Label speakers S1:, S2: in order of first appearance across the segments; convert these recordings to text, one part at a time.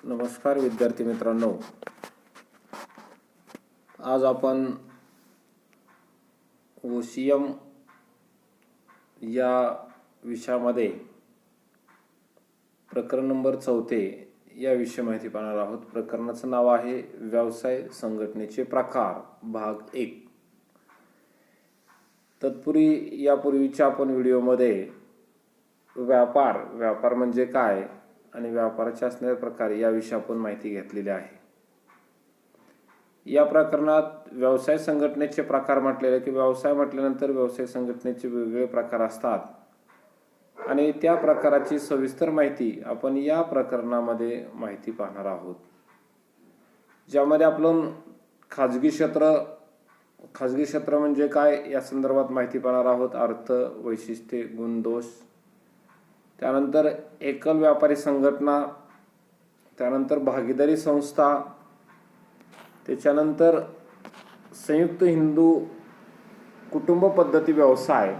S1: नमस्कार विद्यार्थी मित्रांनो, आज आपण ओशियम या विषयामध्ये प्रकरण नंबर 4 या विषय माहिती पाहणार आहोत. प्रकरणाचं नाव आहे व्यवसाय संघटनेचे प्रकार भाग 1. तत्पूर्वी यापूर्वीच्या आपण व्हिडिओमध्ये व्यापार म्हणजे काय आणि व्यापाराचे असणारे प्रकार या विषयी आपण माहिती घेतलेली आहे. या प्रकरणात व्यवसाय संघटनेचे प्रकार म्हटलेले की व्यवसाय म्हटल्यानंतर व्यवसाय संघटनेचे वेगवेगळे प्रकार असतात आणि त्या प्रकाराची सविस्तर माहिती आपण या प्रकरणामध्ये माहिती पाहणार आहोत. ज्यामध्ये आपण खाजगी क्षेत्र म्हणजे काय या संदर्भात माहिती पाहणार आहोत. अर्थ, वैशिष्ट्ये, गुण, दोष, त्यानंतर एकल व्यापारी संघटना, त्यानंतर भागीदारी संस्था, त्याच्यानंतर संयुक्त हिंदू कुटुंब पद्धती व्यवसाय,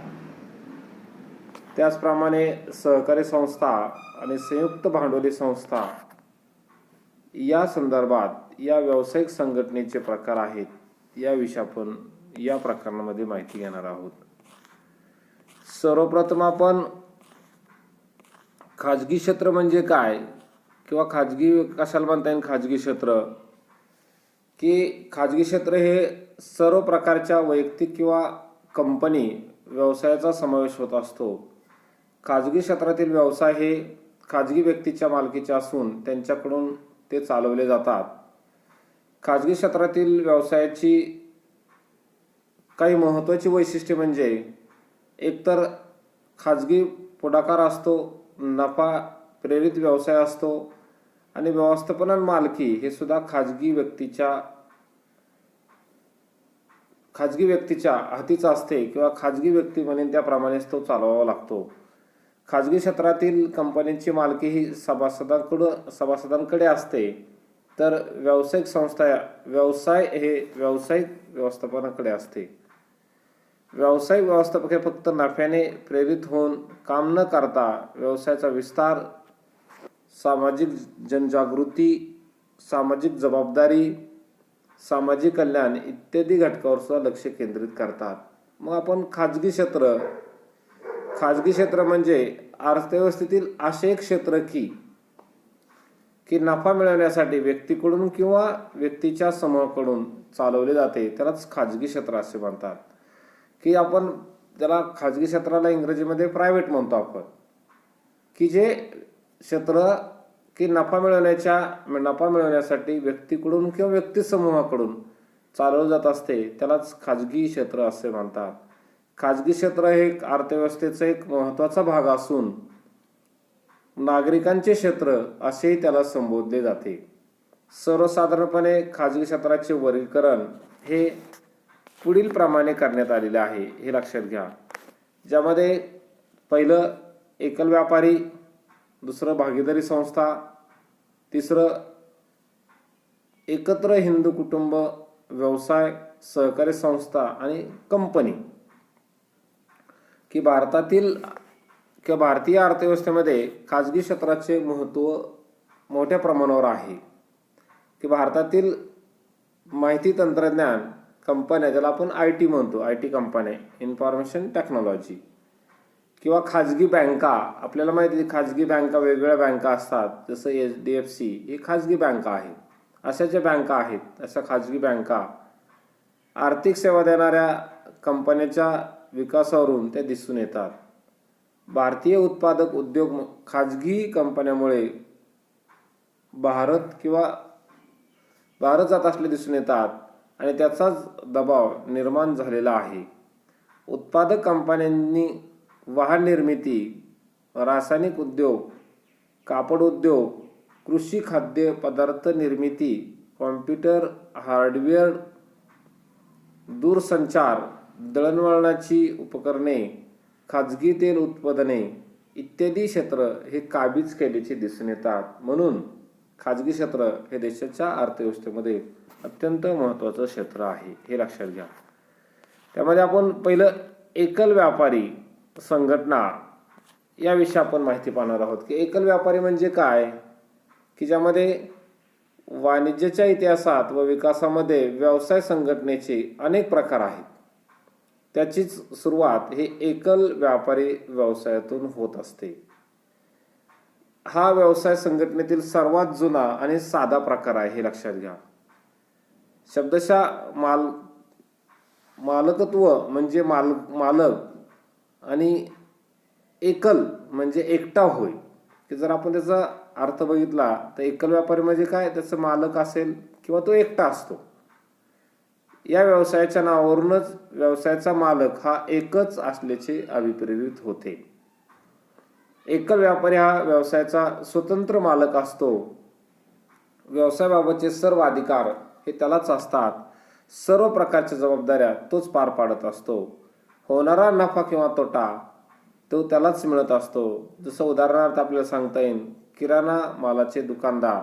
S1: त्याचप्रमाणे सहकारी संस्था आणि संयुक्त भांडवली संस्था या संदर्भात या व्यावसायिक संघटनेचे प्रकार आहेत. या विषयी आपण या प्रकरणामध्ये माहिती घेणार आहोत. सर्वप्रथम आपण खाजगी क्षेत्र म्हणजे काय किंवा खाजगी कशाला म्हणता येईल खाजगी क्षेत्र, की खाजगी क्षेत्र हे सर्व प्रकारच्या वैयक्तिक किंवा कंपनी व्यवसायाचा समावेश होत असतो. खाजगी क्षेत्रातील व्यवसाय हे खाजगी व्यक्तीच्या मालकीचे असून त्यांच्याकडून ते चालवले जातात. खाजगी क्षेत्रातील व्यवसायाची काही महत्त्वाची वैशिष्ट्ये म्हणजे एकतर खाजगी पुढाकार असतो, नफा प्रेरित व्यवसाय असतो आणि व्यवस्थापन मालकी हे सुद्धा खाजगी व्यक्तीच्या हातीच असते किंवा खाजगी व्यक्ती म्हणेन त्याप्रमाणेच तो चालवावा लागतो. खाजगी क्षेत्रातील कंपन्यांची मालकी ही सभासदांकडे असते, तर व्यावसायिक संस्था व्यावसायिक व्यवस्थापनाकडे असते. व्यावसायिक व्यवस्थापक हे फक्त नफ्याने प्रेरित होऊन काम न करता व्यवसायाचा विस्तार, सामाजिक जनजागृती, सामाजिक जबाबदारी, सामाजिक कल्याण इत्यादी घटकावर सुद्धा लक्ष केंद्रित करतात. मग आपण खाजगी क्षेत्र म्हणजे अर्थव्यवस्थेतील असे एक क्षेत्र की नफा मिळवण्यासाठी व्यक्तीकडून किंवा व्यक्तीच्या समूहाकडून चालवले जाते, त्यालाच खाजगी क्षेत्र असे म्हणतात. की आपण त्याला खाजगी क्षेत्राला इंग्रजीमध्ये प्रायव्हेट म्हणतो आपण, की जे क्षेत्र की नफा मिळवण्यासाठी व्यक्तीकडून किंवा व्यक्ती समूहाकडून चालवलं जात असते, त्यालाच खाजगी क्षेत्र असे म्हणतात. खाजगी क्षेत्र हे अर्थव्यवस्थेचा एक महत्त्वाचा भाग असून नागरिकांचे क्षेत्र असेही त्याला संबोधले जाते. सर्वसाधारणपणे खाजगी क्षेत्राचे वर्गीकरण हे पुढील प्रमाणे करण्यात आलेले आहे, हे लक्षात घ्या. ज्यामध्ये पहिलं एकल व्यापारी, दुसरं भागीदारी संस्था, तिसरं एकत्र हिंदू कुटुंब व्यवसाय, सहकारी संस्था आणि कंपनी. की भारतीय अर्थव्यवस्थेमध्ये खाजगी क्षेत्राचे महत्त्व मोठ्या प्रमाणावर आहे. की भारतातील माहिती तंत्रज्ञान कंपन्या, ज्याला आपण IT म्हणतो, IT कंपन्या, इन्फॉर्मेशन टेक्नॉलॉजी, किंवा खाजगी बँका, आपल्याला माहिती आहे खाजगी बँका वेगवेगळ्या बँका असतात, जसं HDFC ही खाजगी बँका आहे. अशा ज्या बँका आहेत अशा खाजगी बँका आर्थिक सेवा देणाऱ्या कंपन्यांच्या विकासावरून ते दिसून येतात. भारतीय उत्पादक उद्योग खाजगी कंपन्यामुळे भारत जात असले दिसून येतात आणि त्याचाच दबाव निर्माण झालेला आहे. उत्पादक कंपन्यांनी वाहन निर्मिती, रासायनिक उद्योग, कापड उद्योग, कृषी खाद्य पदार्थ निर्मिती, कॉम्प्युटर हार्डवेअर, दूरसंचार, दळणवळणाची उपकरणे, खाजगी तेल उत्पादने इत्यादी क्षेत्र हे काबीज केल्याचे दिसून येतात. म्हणून खाजगी क्षेत्र हे देशाच्या अर्थव्यवस्थेमध्ये अत्यंत महत्त्वाचं क्षेत्र आहे, हे लक्षात घ्या. त्यामध्ये आपण पहिलं एकल व्यापारी संघटना याविषयी आपण माहिती पाहणार आहोत. की एकल व्यापारी म्हणजे काय, की ज्यामध्ये वाणिज्याच्या इतिहासात व विकासामध्ये व्यवसाय संघटनेचे अनेक प्रकार आहेत. त्याचीच सुरुवात हे एकल व्यापारी व्यवसायातून होत असते. हा व्यवसाय संघटनेतील सर्वात जुना आणि साधा प्रकार आहे, हे लक्षात घ्या. शब्दशः मालकत्व म्हणजे मालक आणि एकल म्हणजे एकटा होय. की जर आपण त्याचा अर्थ बघितला तर एकल व्यापारी म्हणजे काय, त्याचा मालक असेल किंवा तो एकटा असतो. या व्यवसायाच्या नावावरूनच व्यवसायाचा मालक हा एकच असल्याचे अभिप्रेरित होते. एकल व्यापारी हा व्यवसायाचा स्वतंत्र मालक असतो. व्यवसायाबाबतचे सर्व अधिकार हे त्यालाच असतात. सर्व प्रकारच्या जबाबदाऱ्या तोच पार पाडत असतो. होणारा नफा किंवा तोटा तो त्यालाच मिळत असतो. जसं उदाहरणार्थ आपल्याला सांगता येईल, किराणा मालाचे दुकानदार,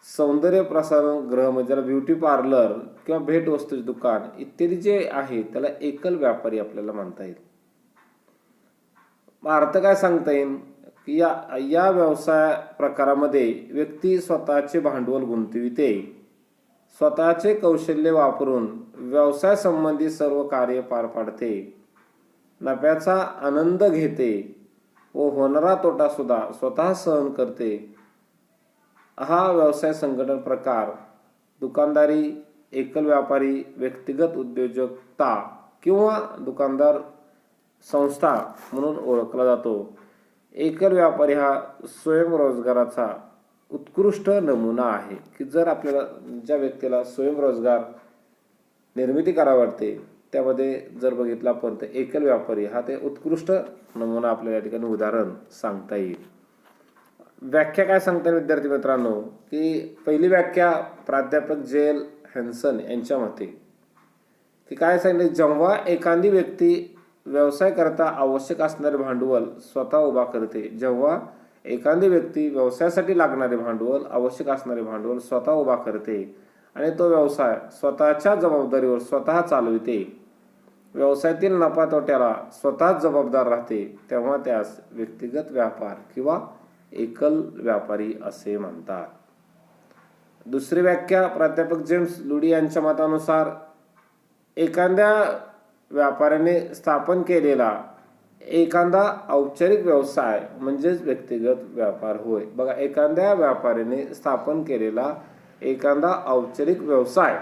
S1: सौंदर्य प्रसारण गृह म्हणजे ज्याला ब्युटी पार्लर किंवा भेट वस्तूचे दुकान इत्यादी जे आहे त्याला एकल व्यापारी आपल्याला म्हणता येईल. अर्थ काय सांगता येईल की या व्यवसाय प्रकारामध्ये व्यक्ती स्वतःचे भांडवल गुंतविते, स्वतःचे कौशल्य वापरून व्यवसाय संबंधी सर्व कार्य पार पाडते, नफ्याचा आनंद घेते व होणारा तोटा सुद्धा स्वतः सहन करते. हा व्यवसाय संघटन प्रकार दुकानदारी, एकल व्यापारी, व्यक्तिगत उद्योजकता किंवा दुकानदार संस्था म्हणून ओळखला जातो. एकल व्यापारी हा स्वयंरोजगाराचा उत्कृष्ट नमुना आहे. की जर आपल्याला ज्या व्यक्तीला स्वयंरोजगार निर्मिती करावी वाटते त्यामध्ये जर बघितलं आपण तर एकल व्यापारी हा ते उत्कृष्ट नमुना आपल्याला या ठिकाणी उदाहरण सांगता येईल. व्याख्या काय सांगता येईल विद्यार्थी मित्रांनो, की पहिली व्याख्या प्राध्यापक जेल हॅन्सन यांच्या मते की काय सांगितलं, जेव्हा एखादी व्यक्ती व्यवसाय करता आवश्यक असणारे भांडवल स्वतः उभा करते, जेव्हा एखादी व्यक्ती व्यवसायासाठी लागणारे भांडवल आवश्यक असणारे भांडवल स्वतः उभा करते आणि तो व्यवसाय स्वतःच्या जबाबदारीवर स्वतः चालविते, व्यवसायातील नफा तोट्याला स्वतःच जबाबदार राहते, तेव्हा त्यास व्यक्तिगत व्यापार किंवा एकल व्यापारी असे म्हणतात. दुसरी व्याख्या प्राध्यापक जेम्स लुडी यांच्या मतानुसार एखाद्या व्यापाऱ्याने स्थापन केलेला एखादा औपचारिक व्यवसाय म्हणजेच व्यक्तिगत व्यापार होय. बघा, एखाद्या व्यापाऱ्याने स्थापन केलेला एखादा औपचारिक व्यवसाय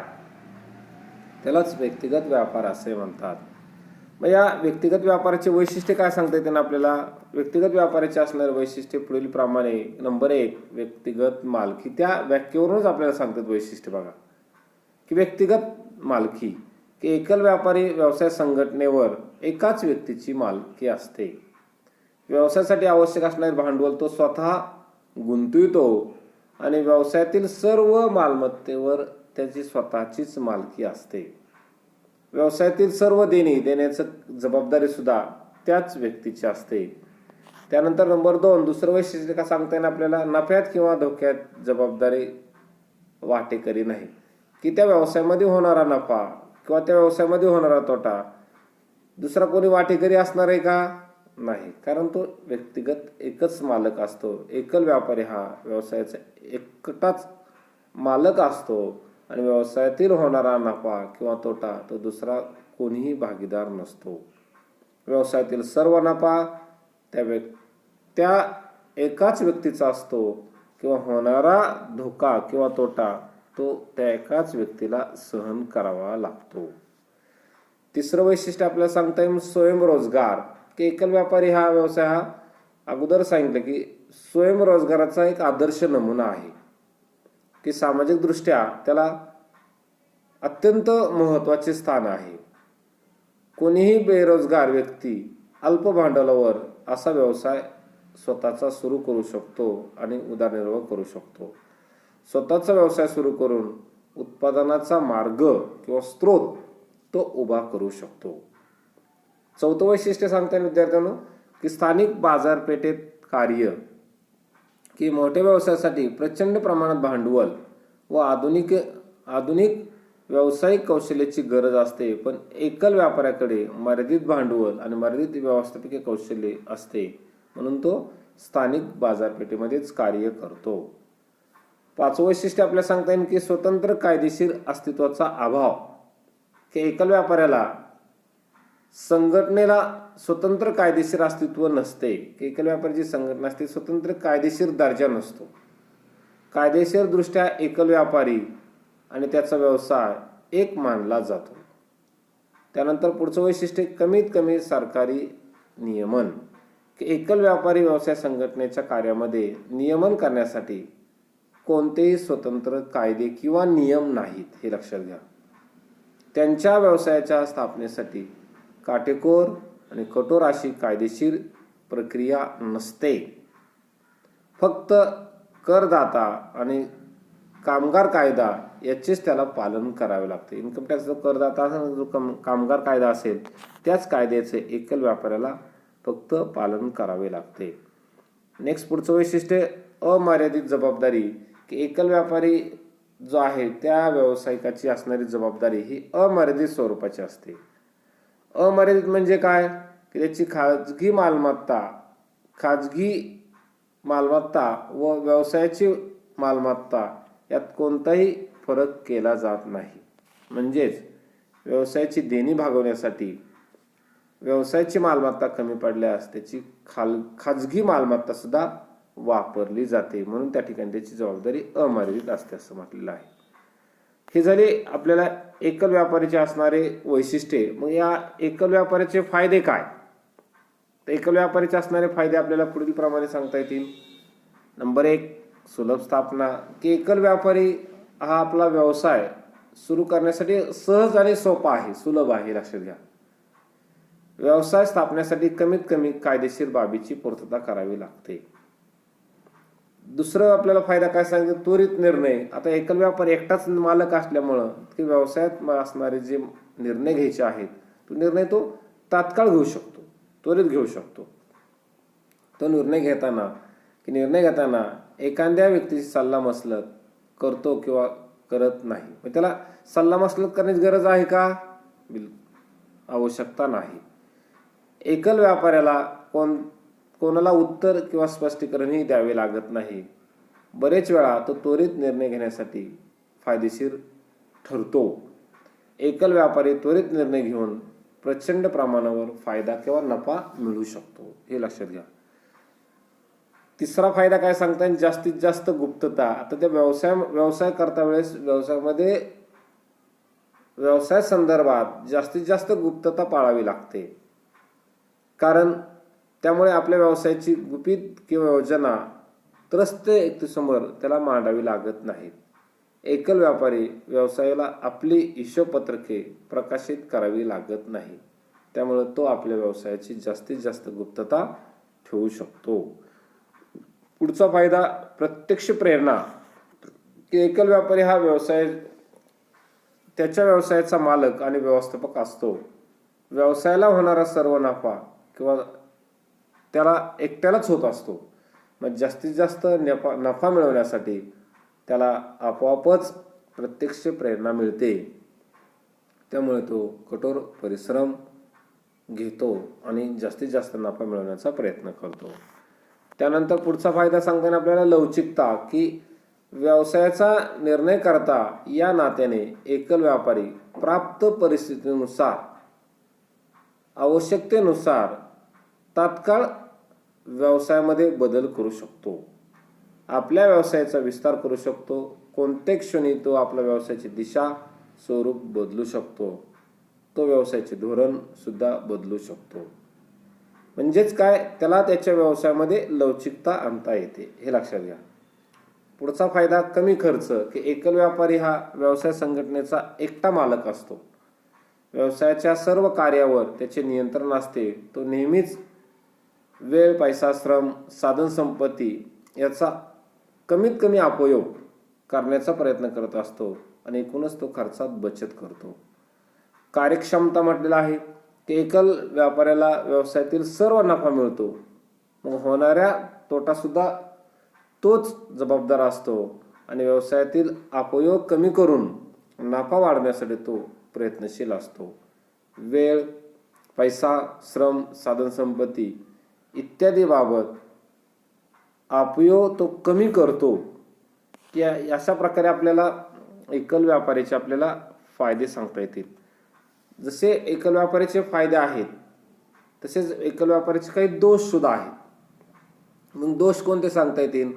S1: त्यालाच व्यक्तिगत व्यापार असे म्हणतात. मग या व्यक्तिगत व्यापाराचे वैशिष्ट्य काय सांगता येते ना आपल्याला. व्यक्तिगत व्यापाराचे असणारे वैशिष्ट्य पुढील प्रमाणे. नंबर 1, व्यक्तिगत मालकी. त्या व्याख्येवरूनच आपल्याला सांगतात वैशिष्ट्य. बघा की व्यक्तिगत मालकी की एकल व्यापारी व्यवसाय संघटनेवर एकाच व्यक्तीची मालकी असते. व्यवसायासाठी आवश्यक असणारे भांडवल तो स्वतः गुंतवितो आणि व्यवसायातील सर्व मालमत्तेवर त्याची स्वतःचीच मालकी असते. व्यवसायातील सर्व देण्याचं जबाबदारी सुद्धा त्याच व्यक्तीची असते. त्यानंतर नंबर 2, दुसरं वैशिष्ट्य का सांगता येईल आपल्याला, नफ्यात किंवा धोक्यात जबाबदारी वाटेकरी नाही. की त्या व्यवसायामध्ये होणारा नफा किंवा त्या व्यवसायामध्ये होणारा तोटा दुसरा कोणी वाटेकरी असणार आहे का, नाही. कारण तो व्यक्तिगत एकच मालक असतो. एकल व्यापारी हा व्यवसायाचा एकटाच मालक असतो आणि व्यवसायातील होणारा नफा किंवा तोटा तो दुसरा कोणीही भागीदार नसतो. व्यवसायातील सर्व नफा त्या एकाच व्यक्तीचा असतो किंवा होणारा धोका किंवा तोटा तो त्या एकाच व्यक्तीला सहन करावा लागतो. तिसरं वैशिष्ट्य आपल्याला सांगता येईल स्वयंरोजगार. की एकल व्यापारी हा व्यवसाय हा अगोदर सांगितलं की स्वयंरोजगाराचा एक आदर्श नमुना आहे. की सामाजिक दृष्ट्या त्याला अत्यंत महत्त्वाचे स्थान आहे. कोणीही बेरोजगार व्यक्ती अल्प भांडवलावर असा व्यवसाय स्वतःचा सुरू करू शकतो आणि उदरनिर्वाह करू शकतो. स्वतःचा व्यवसाय सुरू करून उत्पादनाचा मार्ग किंवा स्रोत तो उभा करू शकतो. चौथं वैशिष्ट्य सांगता येईल विद्यार्थ्यांनो की स्थानिक बाजारपेठेत कार्य. की मोठ्या व्यवसायासाठी प्रचंड प्रमाणात भांडवल व आधुनिक व्यावसायिक कौशल्याची गरज असते, पण एकल व्यापाऱ्याकडे मर्यादित भांडवल आणि मर्यादित व्यवस्थापकीय कौशल्य असते, म्हणून तो स्थानिक बाजारपेठेमध्येच कार्य करतो. पाचवं वैशिष्ट्य आपल्याला सांगता येईल की स्वतंत्र कायदेशीर अस्तित्वाचा अभाव, की एकल व्यापाऱ्याला संघटनेला स्वतंत्र कायदेशीर अस्तित्व नसते, की एकल व्यापारी जी संघटना असते स्वतंत्र कायदेशीर दर्जा नसतो. कायदेशीर दृष्ट्या एकल व्यापारी आणि त्याचा व्यवसाय एक मानला जातो. त्यानंतर पुढचं वैशिष्ट्य कमीत कमी सरकारी नियमन, की एकल व्यापारी व्यवसाय संघटनेच्या कार्यामध्ये नियमन करण्यासाठी कोणतेही स्वतंत्र कायदे किंवा नियम नाहीत, हे लक्षात घ्या. त्यांच्या व्यवसायाच्या स्थापनेसाठी काटेकोर आणि कठोर अशी कायदेशीर प्रक्रिया नसते. फक्त करदाता आणि कामगार कायदा याचेच त्याला पालन करावे लागते. इन्कम टॅक्स जो करदाता असेल, जो कामगार कायदा असेल, त्याच कायद्याचे एकल व्यापाऱ्याला फक्त पालन करावे लागते. नेक्स्ट पुढचं वैशिष्ट्य अमर्यादित जबाबदारी, की एकल व्यापारी जो आहे त्या व्यावसायिकाची असणारी जबाबदारी ही अमर्यादित स्वरूपाची असते. अमर्यादित म्हणजे काय, की त्याची खाजगी मालमत्ता व व्यवसायाची मालमत्ता यात कोणताही फरक केला जात नाही. म्हणजेच व्यवसायाची देणी भागवण्यासाठी व्यवसायाची मालमत्ता कमी पडल्यास त्याची खाजगी मालमत्ता सुद्धा वापरली जाते, म्हणून त्या ठिकाणी त्याची जबाबदारी अमर्यादित असते असं म्हटलेलं आहे. हे झाले आपल्याला एकल व्यापारीचे असणारे वैशिष्ट्ये. मग या एकल व्यापाऱ्याचे फायदे काय, तर एकल व्यापारीचे असणारे फायदे आपल्याला पुढील प्रमाणे सांगता येतील. नंबर 1, सुलभ स्थापना, की एकल व्यापारी हा आपला व्यवसाय सुरू करण्यासाठी सहज आणि सोपा आहे, सुलभ आहे, लक्षात घ्या. व्यवसाय स्थापनेसाठी कमीत कमी कायदेशीर बाबीची पूर्तता करावी लागते. दुसरं आपल्याला फायदा काय सांगितलं, त्वरित निर्णय. आता एकल व्यापारी एकटाच मालक असल्यामुळं की व्यवसायात असणारे जे निर्णय घ्यायचे आहेत तो निर्णय तो तात्काळ घेऊ शकतो, त्वरित घेऊ शकतो. तो निर्णय घेताना एखाद्या व्यक्तीची सल्लामसलत करतो किंवा करत नाही. मग त्याला सल्लामसलत करण्याची गरज आहे का, आवश्यकता नाही. एकल व्यापाऱ्याला कोणाला उत्तर किंवा स्पष्टीकरणही द्यावे लागत नाही. बरेच वेळा तो त्वरित निर्णय घेण्यासाठी फायदेशीर ठरतो. एकल व्यापारी त्वरित निर्णय घेऊन प्रचंड प्रमाणावर फायदा किंवा नफा मिळवू शकतो, हे लक्षात घ्या. तिसरा फायदा काय सांगता येईल, जास्तीत जास्त गुप्तता. आता त्या व्यवसाय करता वेळेस व्यवसाय संदर्भात जास्तीत जास्त गुप्तता पाळावी लागते, कारण त्यामुळे आपल्या व्यवसायाची गुपित किंवा योजना त्रस्त व्यक्तीसमोर त्याला मांडावी लागत नाहीत. एकल व्यापारी व्यवसायाला आपली हिशोपत्रके प्रकाशित करावी लागत नाही, त्यामुळे तो आपल्या व्यवसायाची जास्तीत जास्त गुप्तता ठेवू शकतो. पुढचा फायदा प्रत्यक्ष प्रेरणा, की एकल व्यापारी हा त्याच्या व्यवसायाचा मालक आणि व्यवस्थापक असतो. व्यवसायाला होणारा सर्व नफा किंवा त्याला एकट्यालाच होत असतो. मग जास्तीत जास्त नफा मिळवण्यासाठी त्याला आपोआपच प्रत्यक्ष प्रेरणा मिळते, त्यामुळे तो कठोर परिश्रम घेतो आणि जास्तीत जास्त नफा मिळवण्याचा प्रयत्न करतो. त्यानंतर पुढचा फायदा सांगताना आपल्याला लवचिकता, की व्यवसायाचा निर्णय करता या नात्याने एकल व्यापारी प्राप्त परिस्थितीनुसार आवश्यकतेनुसार तात्काळ व्यवसायामध्ये बदल करू शकतो. आपल्या व्यवसायाचा विस्तार करू शकतो. कोणत्या क्षणी तो आपल्या व्यवसायाची दिशा स्वरूप बदलू शकतो. तो व्यवसायाचे धोरण सुद्धा बदलू शकतो. म्हणजेच काय, त्याला त्याच्या व्यवसायामध्ये लवचिकता आणता येते, हे लक्षात घ्या. पुढचा फायदा कमी खर्च, की एकल व्यापारी हा व्यवसाय संघटनेचा एकटा मालक असतो. व्यवसायाच्या सर्व कार्यावर त्याचे नियंत्रण असते. तो नेहमीच वेळ, पैसा, श्रम, साधनसंपत्ती याचा कमीत कमी अपयोग करण्याचा प्रयत्न करत असतो आणि एकूणच तो खर्चात बचत करतो. कार्यक्षमता म्हटलेला आहे की एकल व्यापाऱ्याला व्यवसायातील सर्व नफा मिळतो, मग होणाऱ्या तोटा सुद्धा तोच जबाबदार असतो आणि व्यवसायातील अपयोग कमी करून नफा वाढवण्यासाठी तो प्रयत्नशील असतो. वेळ, पैसा, श्रम, साधनसंपत्ती इत्यादी बाबत अपयोग तो कमी करतो की अशा प्रकारे आपल्याला एकल व्यापारीचे आपल्याला फायदे सांगता येतील. जसे एकल व्यापारीचे फायदे आहेत तसेच एकल व्यापारीचे काही दोष सुद्धा आहेत. मग दोष कोणते सांगता येतील?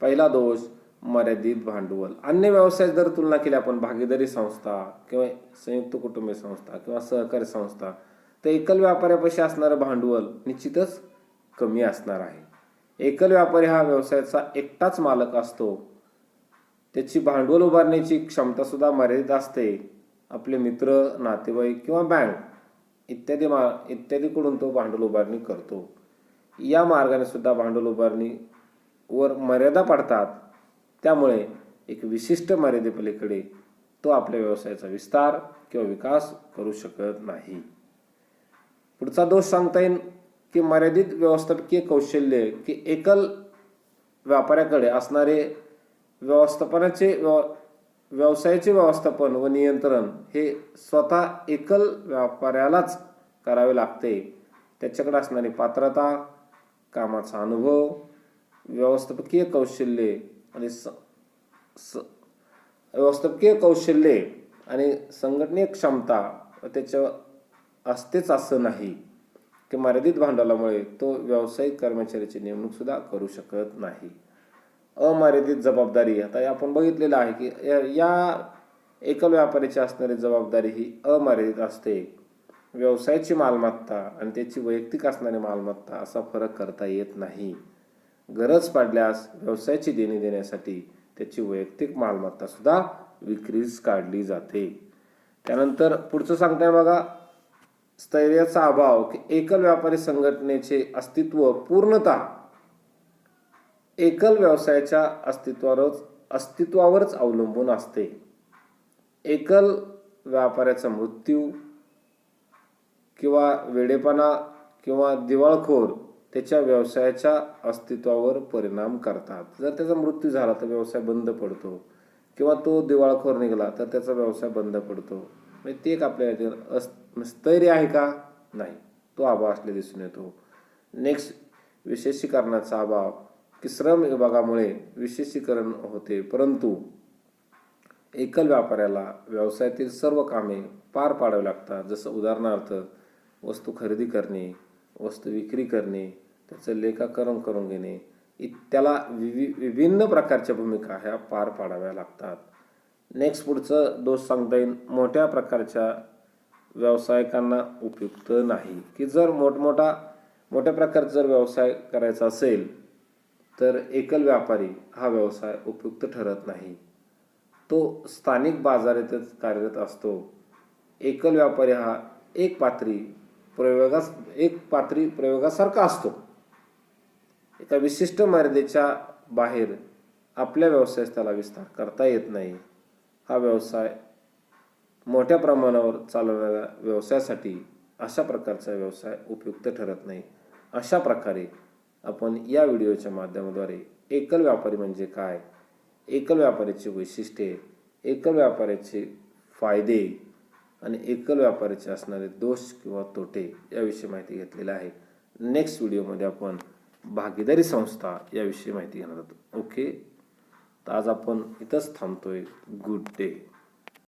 S1: पहिला दोष मर्यादित भांडवल. अन्य व्यवसाय जर तुलना केली आपण, भागीदारी संस्था किंवा संयुक्त कुटुंबीय संस्था किंवा सहकारी संस्था, तर एकल व्यापाऱ्यापाशी असणारं भांडवल निश्चितच कमी असणार आहे. एकल व्यापारी हा व्यवसायाचा एकटाच मालक असतो. त्याची भांडवल उभारण्याची क्षमता सुद्धा मर्यादित असते. आपले मित्र, नातेवाईक किंवा बँक इत्यादीकडून तो भांडवल उभारणी करतो. या मार्गाने सुद्धा भांडवल उभारणीवर मर्यादा पडतात. त्यामुळे एक विशिष्ट मर्यादेपलीकडे तो आपल्या व्यवसायाचा विस्तार किंवा विकास करू शकत नाही. पुढचा दोष सांगता येईल की मर्यादित व्यवस्थापकीय कौशल्य, की एकल व्यापाऱ्याकडे असणारे व्यवसायाचे व्यवस्थापन व नियंत्रण हे स्वतः एकल व्यापाऱ्यालाच करावे लागते. त्याच्याकडे असणारी पात्रता, कामाचा अनुभव, व्यवस्थापकीय कौशल्ये आणि संघटनीय क्षमता त्याच्या असतेच असं नाही की मर्यादित भांडवलामुळे तो व्यावसायिक कर्मचाऱ्याची नेमणूक सुद्धा करू शकत नाही. अमर्यादित जबाबदारी, आता आपण बघितलेलं आहे की या एकल व्यापाऱ्याची असणारी जबाबदारी ही अमर्यादित असते. व्यवसायाची मालमत्ता आणि त्याची वैयक्तिक असणारी मालमत्ता असा फरक करता येत नाही. गरज पडल्यास व्यवसायाची देणी देण्यासाठी त्याची वैयक्तिक मालमत्ता सुद्धा विक्रीस काढली जाते. त्यानंतर पुढचं सांगताय बघा, स्थैर्याचा अभाव, की एकल व्यापारी संघटनेचे अस्तित्व पूर्णतः एकल व्यवसायाच्या अस्तित्वावरच अवलंबून असते. एकल व्यापाऱ्याचा मृत्यू किंवा वेडेपणा किंवा दिवाळखोर त्याच्या व्यवसायाच्या अस्तित्वावर परिणाम करतात. जर त्याचा मृत्यू झाला तर व्यवसाय बंद पडतो किंवा तो दिवाळखोर निघाला तर त्याचा व्यवसाय बंद पडतो. म्हणजे ते एक आपल्या स्थैर्य आहे का? नाही, तो अभाव असले दिसून येतो. नेक्स्ट, विशेषीकरणाचा अभाव, की श्रम विभागामुळे विशेषीकरण होते परंतु एकल व्यापाऱ्याला व्यवसायातील सर्व कामे पार पाडावी लागतात. जसं उदाहरणार्थ वस्तू खरेदी करणे, वस्तू विक्री करणे, त्याचं लेखाकरण करून घेणे, त्याला विभिन्न प्रकारच्या भूमिका ह्या पार पाडाव्या लागतात. नेक्स्ट, पुढचं दोष सांगता येईल मोठ्या प्रकारच्या व्यावसायिकांना उपयुक्त नाही, की जर मोठ्या प्रकारचा जर व्यवसाय करायचा असेल तर एकल व्यापारी हा व्यवसाय उपयुक्त ठरत नाही. तो स्थानिक बाजारातच कार्यरत असतो. एकल व्यापारी हा एक पात्री प्रयोगासारखा असतो. एका विशिष्ट मर्यादेच्या बाहेर आपल्या व्यवसायास त्याला विस्तार करता येत नाही. हा व्यवसाय मोठ्या प्रमाणावर चालवणाऱ्या व्यवसायासाठी अशा प्रकारचा व्यवसाय उपयुक्त ठरत नाही. अशा प्रकारे आपण या व्हिडिओच्या माध्यमाद्वारे एकल व्यापारी म्हणजे काय, एकल व्यापाऱ्याची वैशिष्ट्ये, एकल व्यापाऱ्याचे फायदे आणि एकल व्यापाऱ्याचे असणारे दोष किंवा तोटे याविषयी माहिती घेतलेली आहे. नेक्स्ट व्हिडिओमध्ये आपण भागीदारी संस्था याविषयी माहिती घेणार आहोत. ओके, तर आज आपण इथंच थांबतोय. Good day.